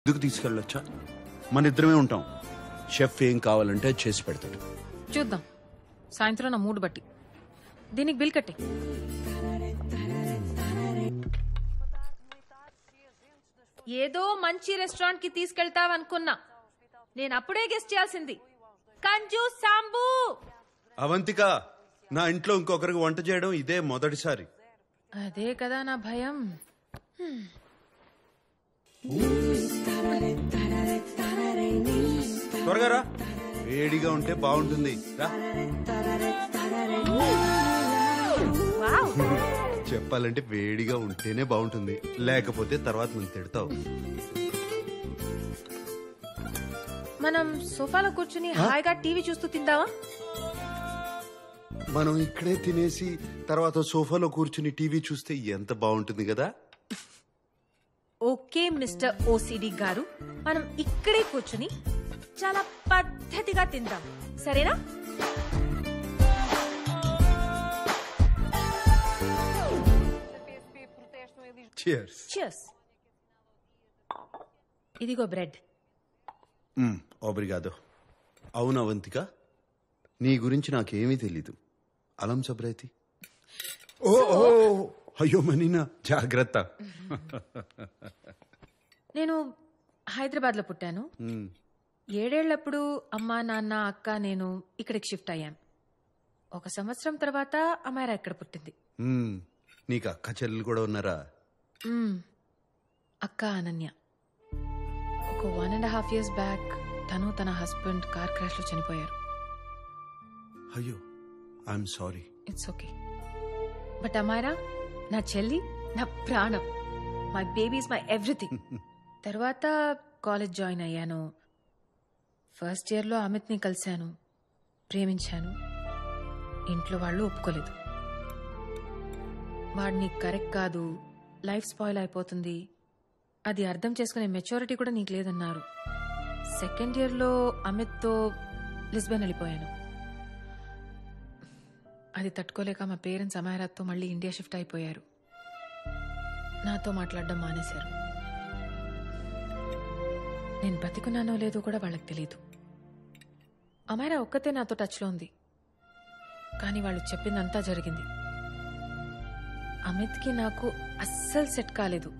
ఎందుకు తీసుకెళ్ళొచ్చా? మన ఇద్దరమే ఉంటాం. షెఫ్ ఏం కావాలంటే చేసి పెడతాడు. చూద్దాం సాయంత్రం నా మూడు బట్టి. దీనికి బిల్ కట్టే. ఏదో మంచి రెస్టారెంట్ కి తీసుకెళ్తావనుకున్నా, నేను అప్పుడే గెస్ట్ చేయాల్సింది. కంజూ సాంబు. అవంతిక, నా ఇంట్లో ఇంకొకరికి వంట చేయడం ఇదే మొదటిసారి. అదే కదా నా భయం. త్వరగా రా, వేడిగా ఉంటే బాగుంటుంది. చెప్పాలంటే వేడిగా ఉంటేనే బాగుంటుంది, లేకపోతే తర్వాత నువ్వు తిడతావు. మనం సోఫాలో కూర్చుని హాయిగా టీవీ చూస్తూ తిందావా? మనం ఇక్కడే తినేసి తర్వాత సోఫాలో కూర్చుని టీవీ చూస్తే ఎంత బాగుంటుంది కదా. ఓకే మిస్టర్ ఓసిడి గారు, మనం ఇక్కడే కూర్చుని చాలా పద్ధతిగా తిందాం, సరేనా? Cheers. Cheers. ఇదిగో బ్రెడ్. ఓబ్రిగాదో. అవును అవంతిక, నీ గురించి నాకేమీ తెలీదు. అలం సబ్రైతి. ఓ అయ్యో మనీనా, జాగ్రత్త. నేను హైదరాబాద్ లో పుట్టాను. 7 ఏళ్లప్పుడు అమ్మా నాన్న అక్క నేను ఇక్కడికి షిఫ్ట్ అయ్యాం. 1 సంవత్సరం తర్వాత అమ్మాయిరా ఇక్కడ పుట్టింది. నీకు అక్క చెల్లెలు కూడా ఉన్నారా? అక్క అనన్య. ఒక 1.5 years బ్యాక్ తను తన హస్బెండ్ కార్ క్రాష్ లో చనిపోయారు. అయ్యో, I'm sorry. It's okay. But అమ్మాయిరా నా చెల్లి, నా ప్రాణం. My baby is my everything. తర్వాత కాలేజ్ జాయిన్ అయ్యాను. ఫస్ట్ ఇయర్ లో అమిత్ ని కలిశాను, ప్రేమించాను. ఇంట్లో వాళ్ళు ఒప్పుకోలేదు. వాడిని కరెక్ట్ కాదు, లైఫ్ స్పాయిల్ అయిపోతుంది, అది అర్థం చేసుకునే మెచ్యూరిటీ కూడా నీకు లేదన్నారు. సెకండ్ ఇయర్ లో అమిత్ తో లిస్బన్ వెళ్ళిపోయాను. అది తట్టుకోలేక మా పేరెంట్స్ అమాయరాతో మళ్ళీ ఇండియా షిఫ్ట్ అయిపోయారు. నాతో మాట్లాడడం మానేశారు. నేను బతికున్నానో లేదో కూడా వాళ్ళకి తెలీదు. అమాయరా ఒక్కతే నాతో టచ్లో ఉంది, కానీ వాళ్ళు చెప్పిందంతా జరిగింది. అమిత్కి నాకు అస్సలు సెట్ కాలేదు.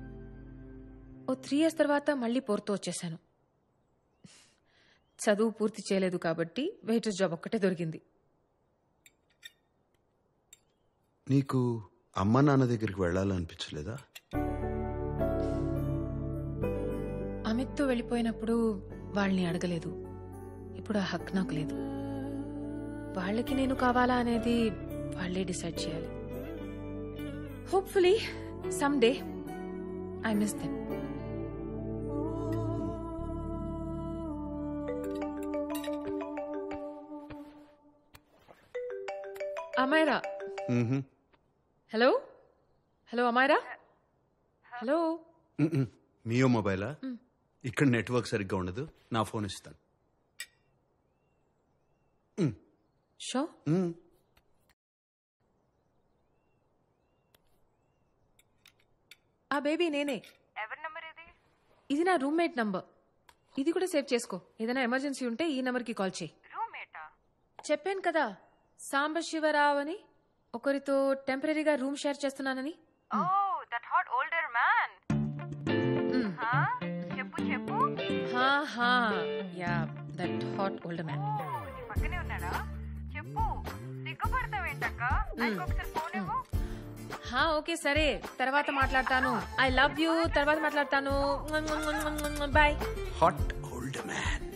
ఓ 3 years తర్వాత మళ్ళీ పోర్తో వచ్చేసాను. చదువు పూర్తి చేయలేదు కాబట్టి వెయిటర్ జాబ్ ఒక్కటే దొరికింది. నీకు అమ్మ నాన్న దగ్గరికి వెళ్ళాలనిపించలేదా? అమిత్తో వెళ్ళిపోయినప్పుడు వాళ్ళని అడగలేదు. ఇప్పుడు ఆ హక్ నాకు లేదు. వాళ్ళకి నేను కావాలా అనేది వాళ్ళే డిసైడ్ చేయాలి. Hopefully someday I miss them. Amaira. Hello hello Amaira. Hello. మియో మొబైలా? ఇక్కడ నెట్వర్క్ సరిగ్గా ఉండదు, నా ఫోన్ ఇస్తాను. షో. ఆ బేబీ నేనే. ఎవరి నంబర్ ఇది? ఇది నా రూమ్మేట్ నంబర్. ఇది కూడా సేవ్ చేసుకో. ఏదైనా ఎమర్జెన్సీ ఉంటే ఈ నంబర్ కి కాల్ చేయి. రూమ్మేటా? చెప్పాను కదా, సాంబశివరావు అని, ఒకరితో టెంపరీగా రూమ్ షేర్ చేస్తున్నానని. Oh that hot older man. చెప్పు చెప్పు. Yeah that hot older man. నీ పక్కనే ఉన్నాడా? చెప్పు. సిగ్గుపడతావేంటక్క? ఇంకొకసారి ఫోన్ ఇవ్వు. ఓకే సరే, తర్వాత మాట్లాడతాను. I love you. తర్వాత మాట్లాడతాను. Bye. Hot old man.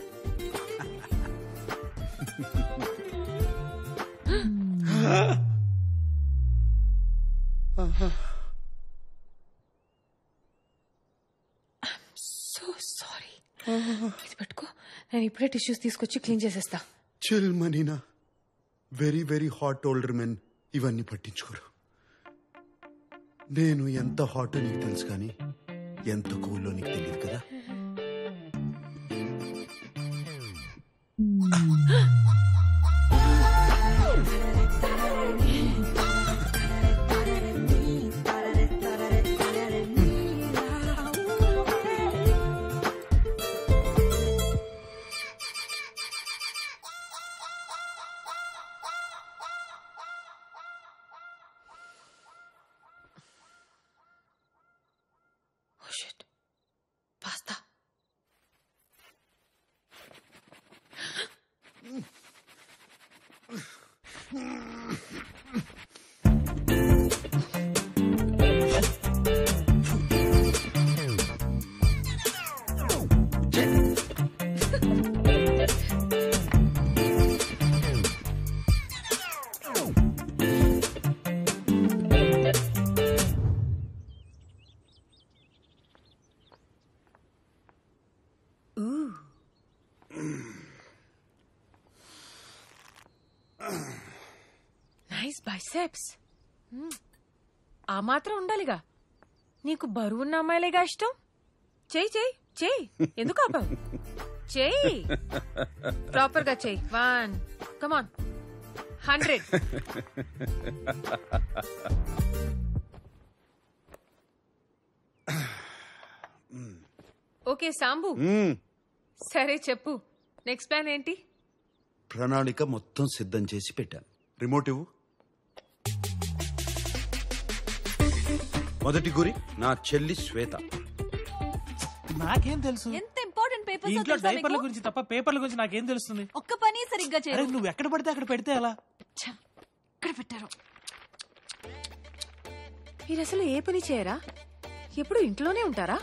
So sorry. ఇది పట్టుకో, నేను ఇప్పుడే టిష్యూస్ తీసుకొచ్చి క్లీన్ చేసేస్తా. చిల్ మనీనా. Very very hot older men ఇవన్నీ పట్టించుకోరు. నేను ఎంత హాట్ నీకు తెలుసు, కానీ ఎంత కూల్లో నీకు తెలియదు కదా. Nice biceps. ఆ మాత్రం ఉండాలిగా. నీకు బరువున్న అమ్మాయిలేగా ఇష్టం. చెయ్యి చెయ్యి చెయ్యి. ఎందుకు ఆపావు? చెయ్యి, ప్రాపర్ గా చెయ్యి. 1 కమాన్ 100. ఓకే సాంబు, సరే చెప్పు, నెక్స్ట్ ప్లాన్ ఏంటి? ప్రణాళిక మొత్తం సిద్ధం చేసి పెట్టాను. రిమోట్ ఇవ్వు. మొదటి గురి నా చెల్లి శ్వేత. నాకేం తెలుసు? ఎంత ఇంపార్టెంట్ పేపర్స్ ఇంట్లో డైపర్ల గురించి తప్ప పేపర్ల గురించి నాకేం తెలుస్తుంది? ఒక్క పని సరిగ్గా అరే చేయరు. నువ్వు ఎక్కడ పడితే అక్కడ పెడితే ఎలా? ఎక్కడ పెట్టారు? మీరు అసలు ఏ పని చేయరా? ఎప్పుడు ఇంట్లోనే ఉంటారా?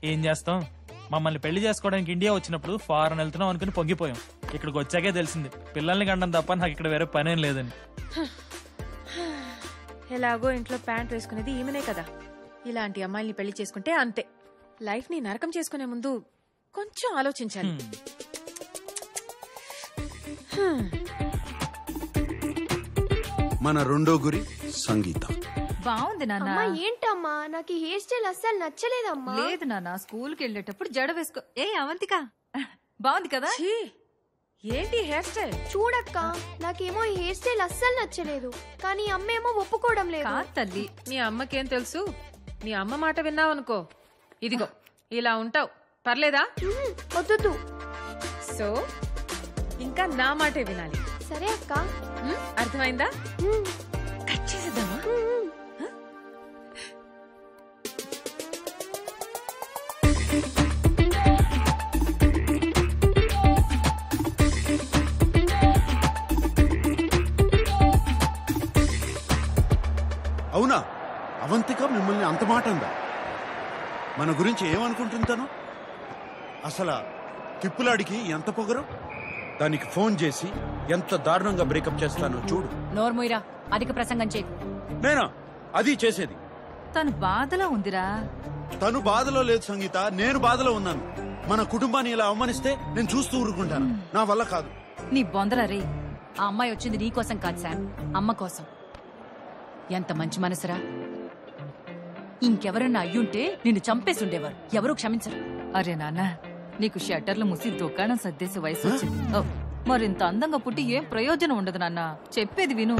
ఏం చేస్తాం, మమ్మల్ని పెళ్లి చేసుకోవడానికి ఇండియా వచ్చినప్పుడు ఫారెన్ వెళ్తున్నాం అనుకుని పొంగిపోయాం. ఇక్కడికి వచ్చాకే తెలిసింది పిల్లల్ని కండం తప్ప నాకు ఇక్కడ వేరే పనేం లేదని. ఎలాగో ఇంట్లో ప్యాంట్ వేసుకునేది ఈమెనే కదా. ఇలాంటి అమ్మాయిల్ని పెళ్లి చేసుకుంటే అంతే. లైఫ్ ని నరకం చేసుకునే ముందు కొంచెం ఆలోచించాలి. మన రెండో గురి సంగీత. బాగుంది నాన్న. అమ్మా ఏంటమ్మా, నాకు ఈ హెయిర్ స్టైల్ అస్సలు నచ్చలేదమ్మా. లేదు నాన్న, స్కూల్ కి వెళ్ళేటప్పుడు జడ వేసుకో. ఏ అవంతిక, బాగుంది కదా? ఛీ, ఏంటి హెయిర్ స్టైల్? చూడక్క, నాకేమో ఈ హెయిర్ స్టైల్ అస్సలు నచ్చలేదు, కానీ అమ్మేమో ఒప్పుకోవడం లేదు. కాదు తల్లి, నీ అమ్మకేం తెలుసు? నీ అమ్మ మాట విన్నావనుకో, ఇదిగో ఇలా ఉంటావు. పర్లేదా? వద్దు. సో ఇంకా నా మాటే వినాలి. సరే అక్క. అర్థమైందా? కట్ చేసేద్దామా? అవునా? అవంతిక మిమ్మల్ని అంత మాట అందా? మన గురించి ఏమనుకుంటుంటాను? అసలు తిప్పులాడికి ఎంత పొగరు. దానికి ఫోన్ చేసి ఎంత దారుణంగా బ్రేకప్ చేస్తానో చూడు. నోర్మోయిరా, అధిక ప్రసంగం చేయకు. నేనా అది చేసేది? తను బాధలో ఉందిరా. తను బాధలో లేదు సంగీత, నేను బాధలో ఉన్నాను. మన కుటుంబాన్ని ఇలా అవమానిస్తే నేను చూస్తూ ఊరుకుంటాను. నా వల్ల కాదు. నీ బొందల రే. ఆ అమ్మాయి వచ్చింది నీ కోసం కాదు శామ్, అమ్మ కోసం. ఎంత మంచి మనసురా. ఇంకెవరన్నా అయ్యుంటే నిన్ను చంపేసి ఉండేవారు. ఎవరూ క్షమించరు. అరే నాన్న, నీకు షట్టర్లు ముసి దుకాణం సర్దేసే వయసు వచ్చింది. మరింత అందంగా పుట్టి ఏం ప్రయోజనం ఉండదు నాన్న. చెప్పేది విను.